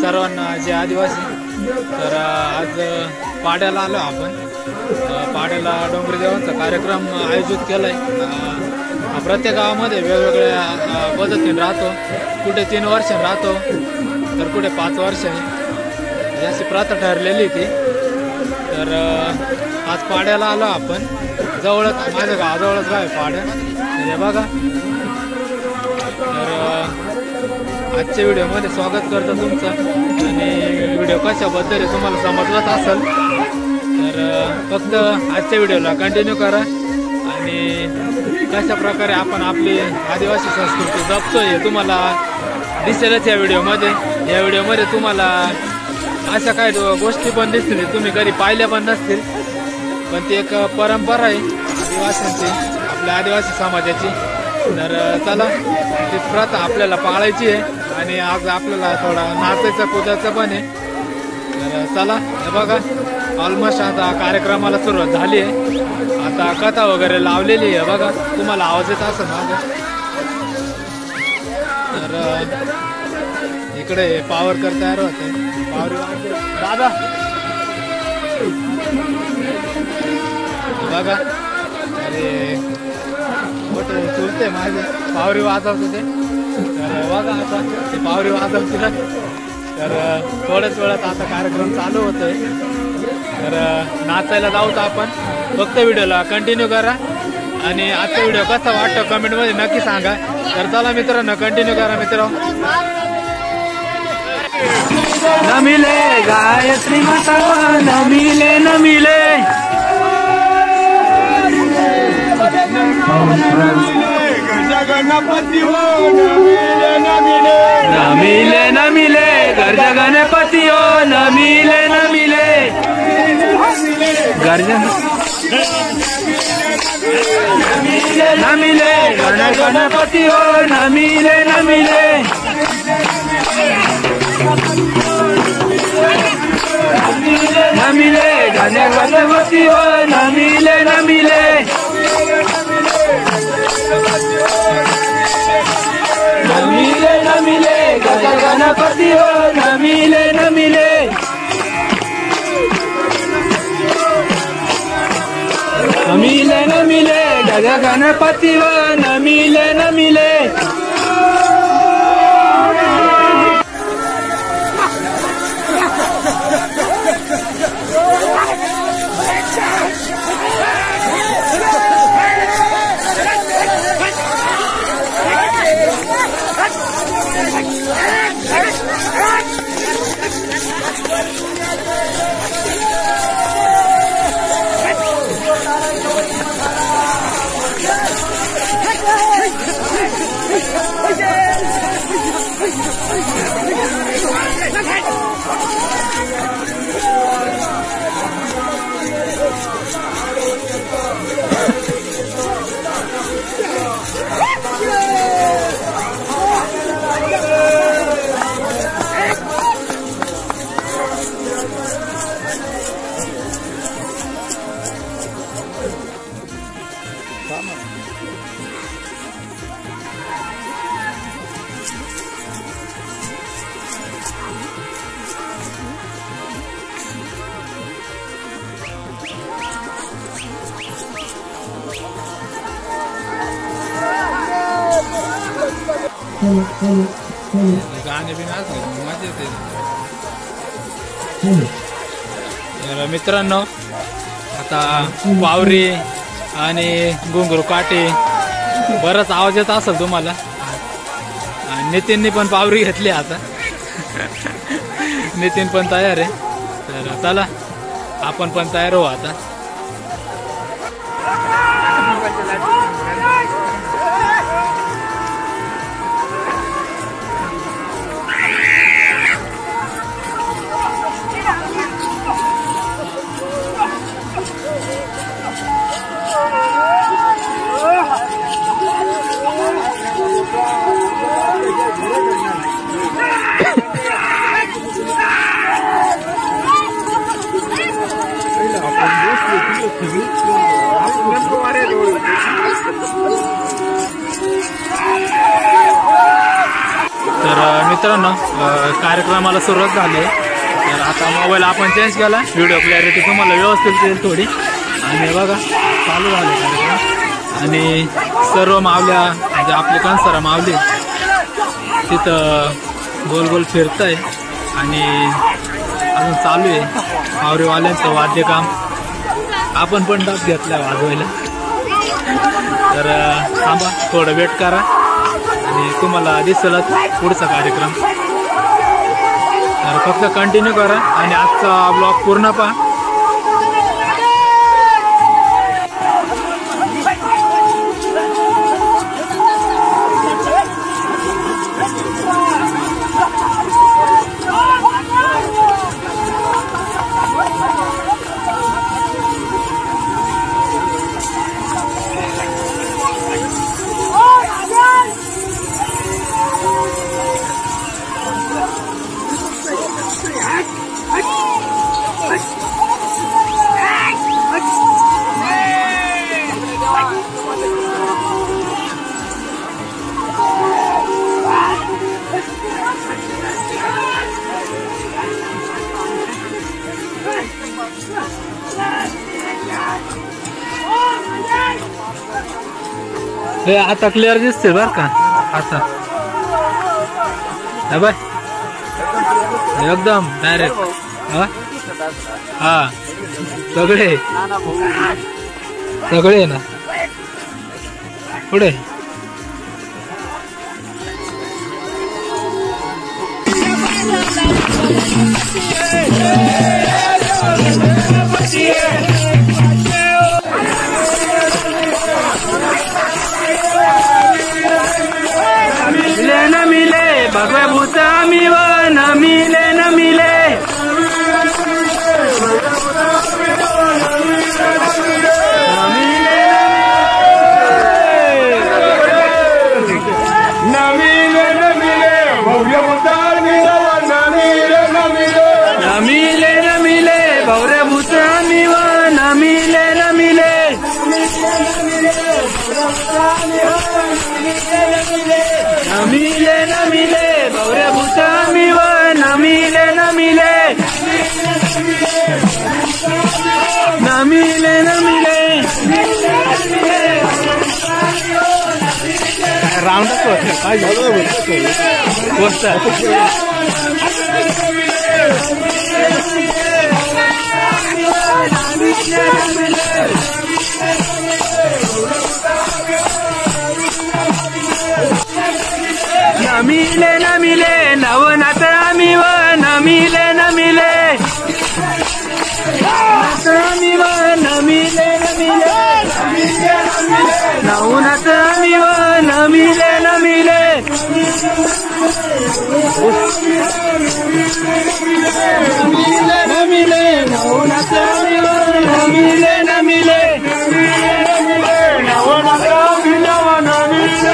सर्वांना जे आदिवासी तर आज पाड्याला आलो आपण। पाड्याला डोंगरी देवांचा कार्यक्रम आयोजित केलाय। प्रत्येक गावामध्ये वेगवेगळ्या पद्धतीने राहतो, कुठे 3 वर्ष राहतो तर कुठे 5 वर्षांनी, अशी प्रथा ठरलेली ती। तर आज पाड्याला आलो आपण, जवळच माझ्या गावाजवळच गाव आहे पाड्या, हे बघा। तर आजच्या व्हिडिओमध्ये स्वागत करतो तुमचं, आणि व्हिडिओ कशाबद्दल आहे तुम्हाला समजलंच असेल तर फक्त आजच्या व्हिडिओला कंटिन्यू करा, आणि कशा प्रकारे आपण आपली आदिवासी संस्कृती जपतोय हे तुम्हाला दिसेलच या व्हिडिओमध्ये। या व्हिडिओमध्ये तुम्हाला अशा काही गोष्टी पण दिसतील तुम्ही कधी पाहिल्या पण नसतील, पण ती एक परंपरा आहे आदिवासींची, आपल्या आदिवासी समाजाची। तर चला, ती प्रथा आपल्याला पाळायची आहे, आणि आज आपल्याला थोडा नाचायचं कुदायचं पण आहे। तर चला, हे बघा ऑलमोस्ट आता कार्यक्रमाला सुरुवात झाली आहे, आता कथा वगैरे लावलेली आहे बघा, तुम्हाला आवाज येत असेल माझा। तर इकडे पावर कर तयार होते, पावर दादा बघा, अरे मोठे चुलते माझे पावरी वाजवते ते, तर बघा आता ते पावरी वाजवते। तर थोड्याच वेळात आता कार्यक्रम चालू होतोय, तर नाचायला जाऊत आपण, फक्त व्हिडिओला कंटिन्यू करा, आणि आजचा व्हिडिओ कसा वाटतो कमेंटमध्ये नक्की सांगा। तर चला मित्रांनो, कंटिन्यू करा मित्रांनो। न मिले गायत्री माता, न मिले न मिले गणपति हो, न मिले न मिले गर्ज गणपति हो, न मिले न मिले गर्ज न मिले गणपति हो, न मिले न मिले न मिले गणपति हो, न मिले न मिले न मिले न मिले गणपति हो, न मिले न मिले न मिले न मिले गणपति हो, न मिले न मिले। गाणे बी नाचले मजा येते। तर मित्रांनो, आता पावरी आणि घुंगरू काठी बराच आवाज येत असेल तुम्हाला। नितीनने पण पावरी घेतली आता, नितीन पण तयार आहे। तर चला, आपण पण तयार हो आता। मित्रांनो कार्यक्रमाला सुरुवात झाली आहे. तर आता मोबाईल आपण चेंज केला, व्हिडिओ क्लॅरिटी तुम्हाला व्यवस्थित येईल थोडी. आणि बघा चालू झालं कार्यक्रम आणि सर्व मावल्या म्हणजे आपले कणसरा मावली तिथं गोल गोल फिरत आहे आणि अजून चालू आहे मावरीवाल्यांचं वाद्यकाम. आपण पण डाब घेतला वाजवायला. तर थांबा थोडं वेट करा आणि तुम्हाला दिसेलच पुढचा कार्यक्रम. तर फक्त कंटिन्यू करा आणि आजचा ब्लॉग पूर्ण पहा. हे आता क्लिअर दिसते बर का. आता बाय एकदम डायरेक्ट. हा सगळे सगळे ना पुढे. न मिले भगवे भूता मिव न मिले न मिले राउंड न मिले नवनाथ आम्ही व न मिले न मिले आम्ही व न मिले नवनाथ आम्ही व न मिले न मिले न मिले नवनाथ आम्ही व न मिले न मिले नवनाथ आम्ही व न मिले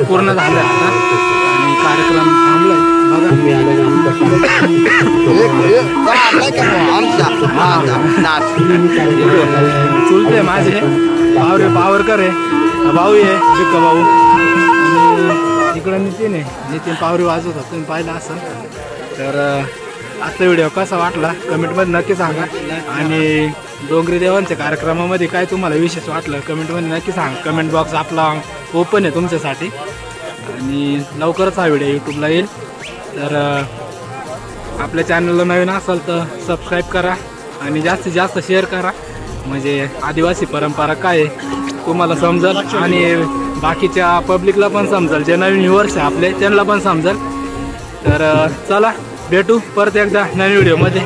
पूर्ण झालं आता आणि कार्यक्रम थांबलाय चुलते माझे पावरकर आहे, भाऊ आहे विक्का भाऊ, आणि इकडं नितीन पावरी वाजवत होता, तुम्ही पाहिलं असेल. तर आजचा व्हिडिओ कसा वाटला कमेंटमध्ये नक्की सांगा, आणि डोंगरी देवांच्या कार्यक्रमामध्ये काय तुम्हाला विशेष वाटलं कमेंटमध्ये नक्की सांगा. कमेंट बॉक्स आपला ओपन आहे तुमच्यासाठी, आणि लवकरच हा व्हिडिओ यूट्यूबला येईल. तर आपल्या चॅनलला नवीन असाल तर सबस्क्राईब करा आणि जास्तीत जास्त शेअर करा, म्हणजे आदिवासी परंपरा काय आहे तुम्हाला समजेल आणि बाकीच्या पब्लिकला पण समजेल, जे नवीन व्ह्यूअर्स आहे आपले त्यांना पण समजेल. तर चला भेटू परत एकदा नवीन व्हिडिओमध्ये.